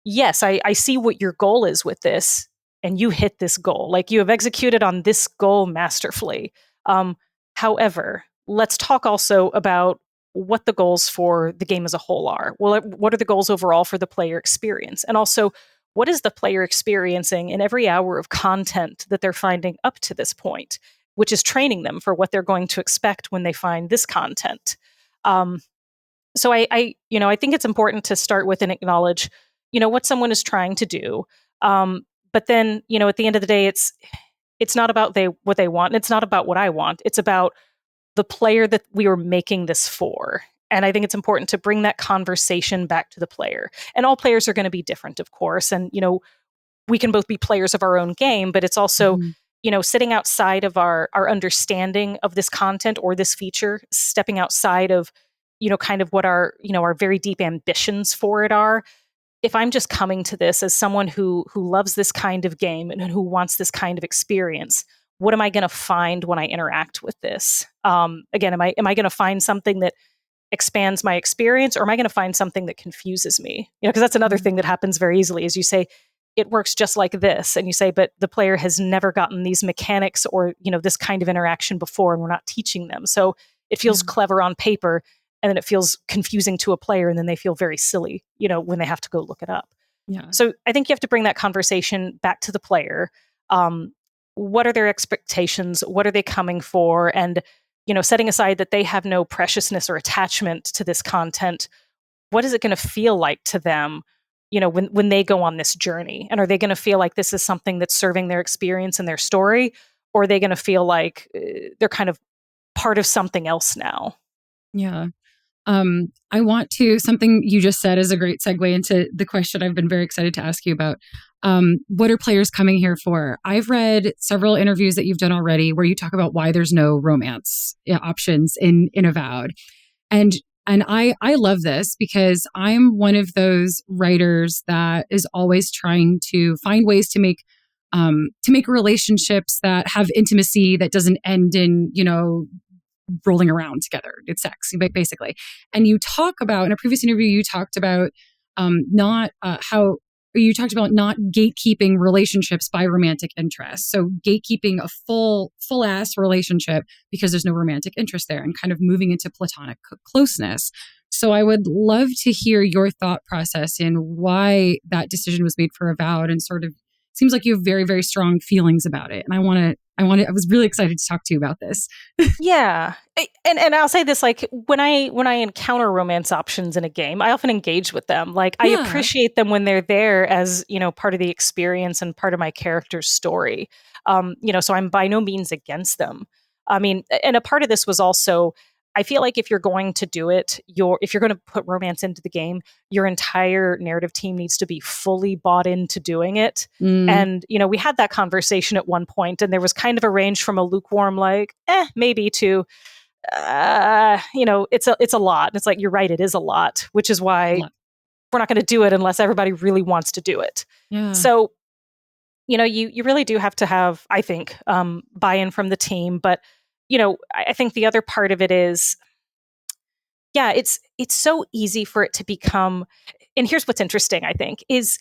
yes, I see what your goal is with this, and you hit this goal. Like you have executed on this goal masterfully. However, let's talk also about what the goals for the game as a whole are. Well, what are the goals overall for the player experience? And also, what is the player experiencing in every hour of content that they're finding up to this point, which is training them for what they're going to expect when they find this content. So I think it's important to start with and acknowledge, what someone is trying to do. But then, at the end of the day, it's not about what they want. And it's not about what I want. It's about the player that we are making this for. And I think it's important to bring that conversation back to the player. And all players are going to be different, of course. And, we can both be players of our own game, but it's also, sitting outside of our understanding of this content or this feature, stepping outside of, kind of what our very deep ambitions for it are. If I'm just coming to this as someone who loves this kind of game and who wants this kind of experience, what am I going to find when I interact with this? Again, am I going to find something that expands my experience, or am I going to find something that confuses me? Because that's another thing that happens very easily is you say, it works just like this. And you say, but the player has never gotten these mechanics or, this kind of interaction before, and we're not teaching them. So it feels clever on paper, and then it feels confusing to a player, and then they feel very silly, when they have to go look it up. Yeah. So I think you have to bring that conversation back to the player. What are their expectations? What are they coming for? And, setting aside that they have no preciousness or attachment to this content, what is it going to feel like to them, when they go on this journey? And are they going to feel like this is something that's serving their experience and their story? Or are they going to feel like they're kind of part of something else now? Yeah. I want to, something you just said is a great segue into the question I've been very excited to ask you about. What are players coming here for? I've read several interviews that you've done already where you talk about why there's no romance options in Avowed. And I love this because I'm one of those writers that is always trying to find ways to make relationships that have intimacy that doesn't end in, rolling around together. It's sex, basically. And you talk about, in a previous interview, you talked about not gatekeeping relationships by romantic interest. So gatekeeping a full ass relationship because there's no romantic interest there, and kind of moving into platonic closeness. So I would love to hear your thought process in why that decision was made for Avowed, and sort of seems like you have very, very strong feelings about it. And I was really excited to talk to you about this. Yeah. And I'll say this, like when I encounter romance options in a game, I often engage with them. Like I appreciate them when they're there as, part of the experience and part of my character's story. So I'm by no means against them. I mean, and a part of this was also, I feel like if you're going to do it, if you're going to put romance into the game, your entire narrative team needs to be fully bought into doing it. And, we had that conversation at one point, and there was kind of a range from a lukewarm, like, maybe, to, it's a lot. And it's like, you're right, it is a lot, which is why we're not going to do it unless everybody really wants to do it. Yeah. So, you really do have to have, I think, buy-in from the team. But I think the other part of it is, it's so easy for it to become, and here's what's interesting, I think, is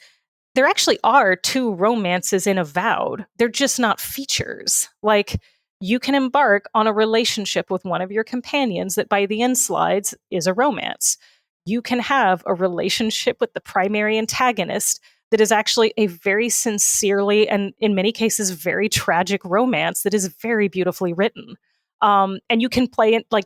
there actually are two romances in Avowed. They're just not features. Like, you can embark on a relationship with one of your companions that by the end slides is a romance. You can have a relationship with the primary antagonist that is actually a very sincerely, and in many cases, very tragic romance that is very beautifully written. And you can play it, like,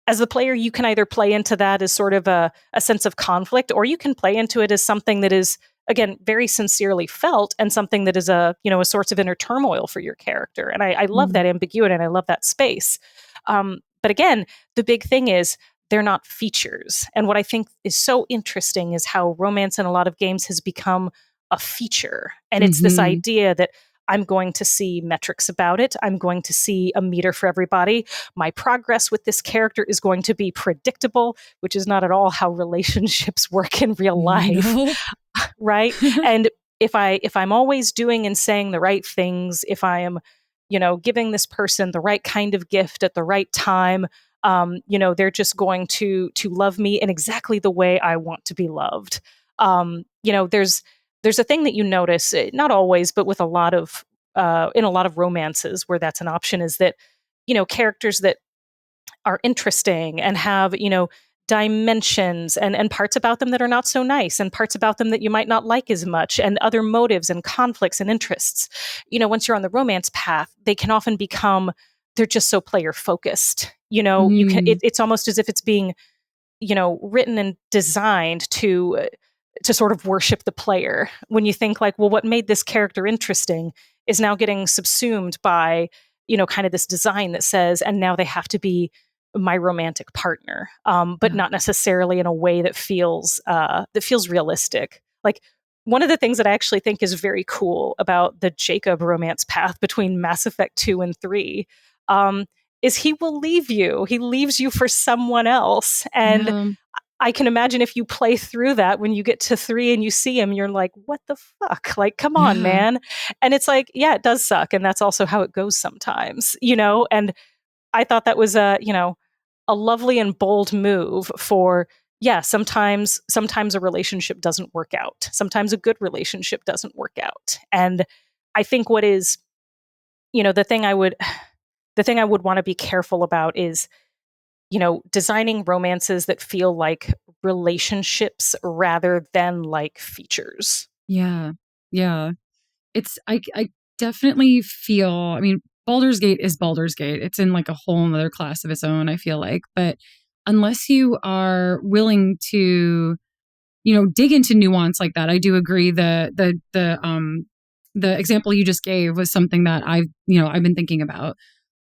as the player, you can either play into that as sort of a sense of conflict, or you can play into it as something that is, again, very sincerely felt, and something that is a source of inner turmoil for your character. And I love that ambiguity, and I love that space. But again, the big thing is they're not features. And what I think is so interesting is how romance in a lot of games has become a feature. And it's this idea that I'm going to see metrics about it. I'm going to see a meter for everybody. My progress with this character is going to be predictable, which is not at all how relationships work in real life. No. Right? And if I'm always doing and saying the right things, if I am, giving this person the right kind of gift at the right time, they're just going to love me in exactly the way I want to be loved. There's a thing that you notice, not always, but with a lot of in a lot of romances where that's an option, is that characters that are interesting and have dimensions and parts about them that are not so nice, and parts about them that you might not like as much, and other motives and conflicts and interests. Once you're on the romance path, they can often become, they're just so player focused. You can it's almost as if it's being written and designed to sort of worship the player, when you think like, well, what made this character interesting is now getting subsumed by, kind of this design that says, and now they have to be my romantic partner, but not necessarily in a way that feels realistic. Like, one of the things that I actually think is very cool about the Jacob romance path between Mass Effect 2 and 3 is he will leave you. He leaves you for someone else. And Yeah. I can imagine if you play through that, when you get to 3 and you see him, you're like, what the fuck? Like, come on, Yeah. man. And it's like, yeah, it does suck. And that's also how it goes sometimes, you know? And I thought that was a lovely and bold move for, yeah, sometimes a relationship doesn't work out. Sometimes a good relationship doesn't work out. And I think what is, the thing I would want to be careful about is, designing romances that feel like relationships rather than like features. Yeah. Yeah. I definitely feel, I mean, Baldur's Gate is Baldur's Gate. It's in like a whole other class of its own, I feel like. But unless you are willing to, dig into nuance like that, I do agree the example you just gave was something that I've been thinking about.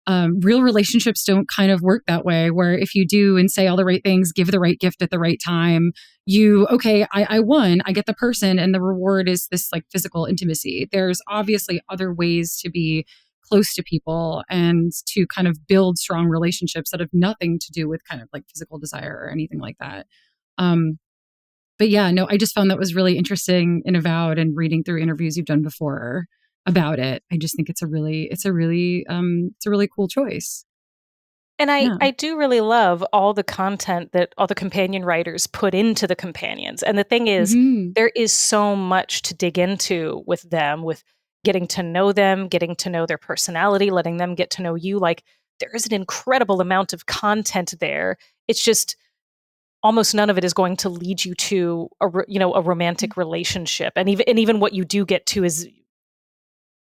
Real relationships don't kind of work that way, where if you do and say all the right things, give the right gift at the right time, I won, I get the person, and the reward is this like physical intimacy. There's obviously other ways to be close to people and to kind of build strong relationships that have nothing to do with kind of like physical desire or anything like that. But yeah, no, I just found that was really interesting in Avowed and reading through interviews you've done before about it. I just think it's a really cool choice. And Yeah. I do really love all the content that all the companion writers put into the companions. And the thing is, Hmm. there is so much to dig into with them, with getting to know them, getting to know their personality, letting them get to know you. Like, there is an incredible amount of content there. It's just almost none of it is going to lead you to a romantic relationship. And even what you do get to is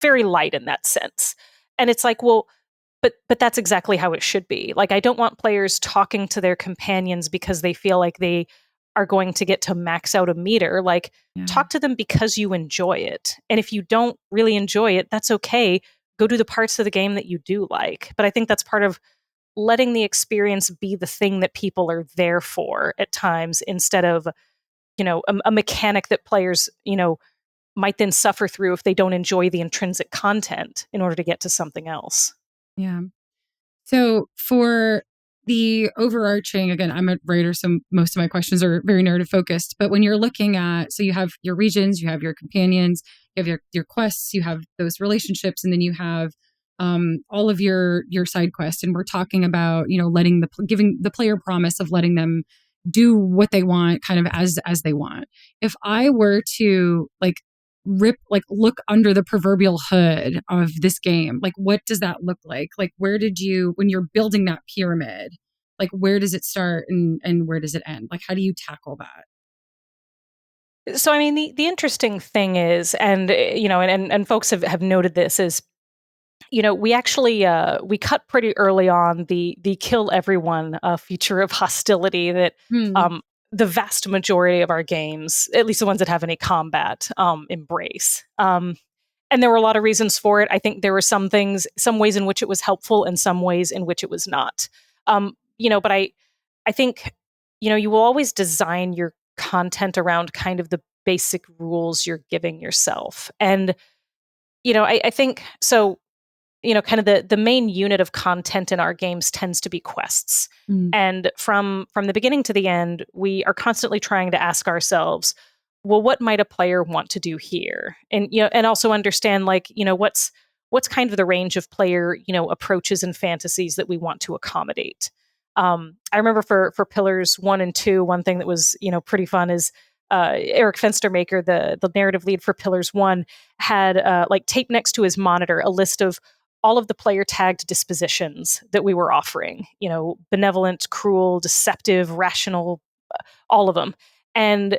very light in that sense. And it's like, well, but that's exactly how it should be. Like, I don't want players talking to their companions because they feel like they are going to get to max out a meter. Like, Yeah. talk to them because you enjoy it. And if you don't really enjoy it, that's okay. Go do the parts of the game that you do like. But I think that's part of letting the experience be the thing that people are there for at times, instead of, a mechanic that players, might then suffer through if they don't enjoy the intrinsic content in order to get to something else. Yeah. So for the overarching, again, I'm a writer, so most of my questions are very narrative focused. But when you're looking at, so you have your regions, you have your companions, you have your quests, you have those relationships, and then you have all of your side quests. And we're talking about, giving the player promise of letting them do what they want, kind of as they want. If I were to look under the proverbial hood of this game, like what does that look like where did you, when you're building that pyramid, like where does it start and where does it end, like how do you tackle that? So, I mean, the interesting thing is, and and folks have noted this, is, we actually we cut pretty early on the kill everyone feature of hostility that Hmm. um, the vast majority of our games, at least the ones that have any combat, embrace. And there were a lot of reasons for it. I think there were some ways in which it was helpful, and some ways in which it was not. But I think, you will always design your content around kind of the basic rules you're giving yourself. And, I think so. Kind of the main unit of content in our games tends to be quests. Mm. And from the beginning to the end, we are constantly trying to ask ourselves, well, what might a player want to do here? And and also understand, like, what's kind of the range of player, approaches and fantasies that we want to accommodate. I remember for Pillars 1 and 2, one thing that was, pretty fun is Eric Fenstermaker, the narrative lead for Pillars 1, had like taped next to his monitor a list of all of the player tagged dispositions that we were offering, benevolent, cruel, deceptive, rational, all of them. And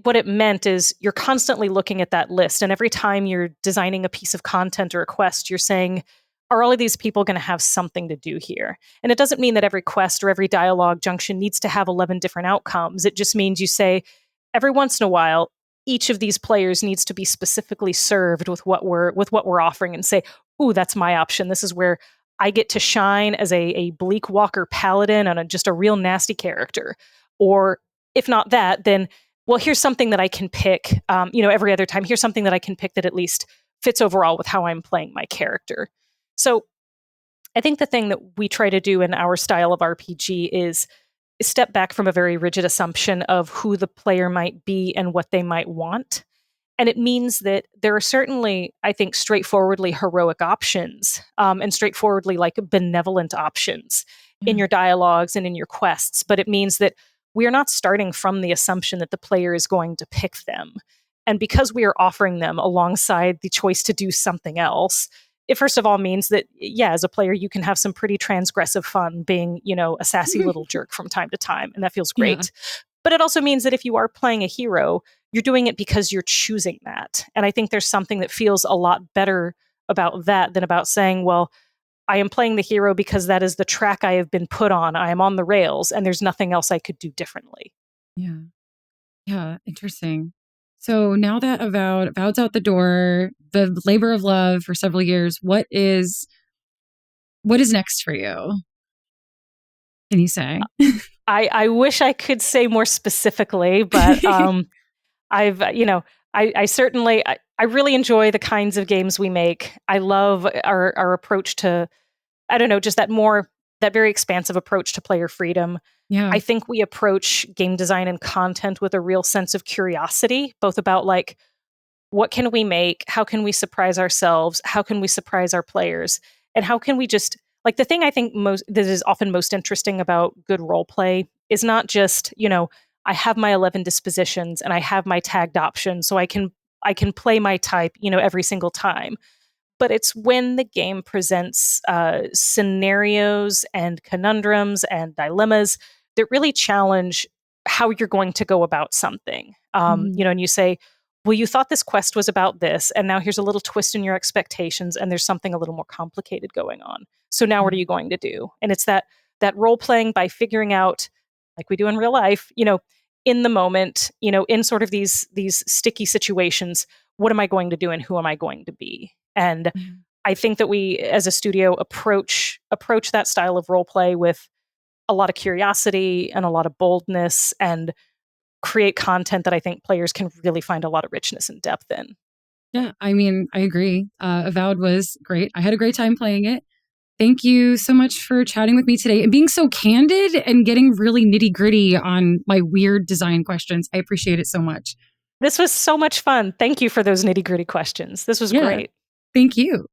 what it meant is you're constantly looking at that list. And every time you're designing a piece of content or a quest, you're saying, are all of these people going to have something to do here? And it doesn't mean that every quest or every dialogue junction needs to have 11 different outcomes. It just means you say, every once in a while, each of these players needs to be specifically served with what we're offering, and say, ooh, that's my option. This is where I get to shine as a Bleak Walker paladin and just a real nasty character. Or if not that, then well, here's something that I can pick, every other time, here's something that I can pick that at least fits overall with how I'm playing my character. So I think the thing that we try to do in our style of RPG is step back from a very rigid assumption of who the player might be and what they might want. And it means that there are certainly, I think, straightforwardly heroic options, and straightforwardly like benevolent options in Yeah. your dialogues and in your quests. But it means that we are not starting from the assumption that the player is going to pick them. And because we are offering them alongside the choice to do something else, it first of all means that, yeah, as a player, you can have some pretty transgressive fun being, a sassy little jerk from time to time. And that feels Yeah. great. But it also means that if you are playing a hero, you're doing it because you're choosing that. And I think there's something that feels a lot better about that than about saying, well, I am playing the hero because that is the track I have been put on. I am on the rails and there's nothing else I could do differently. Yeah. Yeah. Interesting. So now that Avowed's out the door, the labor of love for several years, what is next for you? Can you say? I wish I could say more specifically, but I've, I certainly, I really enjoy the kinds of games we make. I love our approach to, I don't know, just that very expansive approach to player freedom. Yeah. I think we approach game design and content with a real sense of curiosity, both about like, what can we make? How can we surprise ourselves? How can we surprise our players? And how can we just, like, the thing I think that is often most interesting about good role play is not just, I have my 11 dispositions and I have my tagged options, so I can play my type, every single time. But it's when the game presents scenarios and conundrums and dilemmas that really challenge how you're going to go about something. Mhm. And you say, well, you thought this quest was about this, and now here's a little twist in your expectations, and there's something a little more complicated going on. So now what are you going to do? And it's that role playing by figuring out, like we do in real life, in the moment, in sort of these sticky situations, what am I going to do and who am I going to be? And Yeah. I think that we as a studio approach that style of role play with a lot of curiosity and a lot of boldness, and create content that I think players can really find a lot of richness and depth in. Yeah. I mean, I agree. Avowed was great. I had a great time playing it. Thank you so much for chatting with me today and being so candid and getting really nitty gritty on my weird design questions. I appreciate it so much. This was so much fun. Thank you for those nitty gritty questions. This was Yeah. great. Thank you.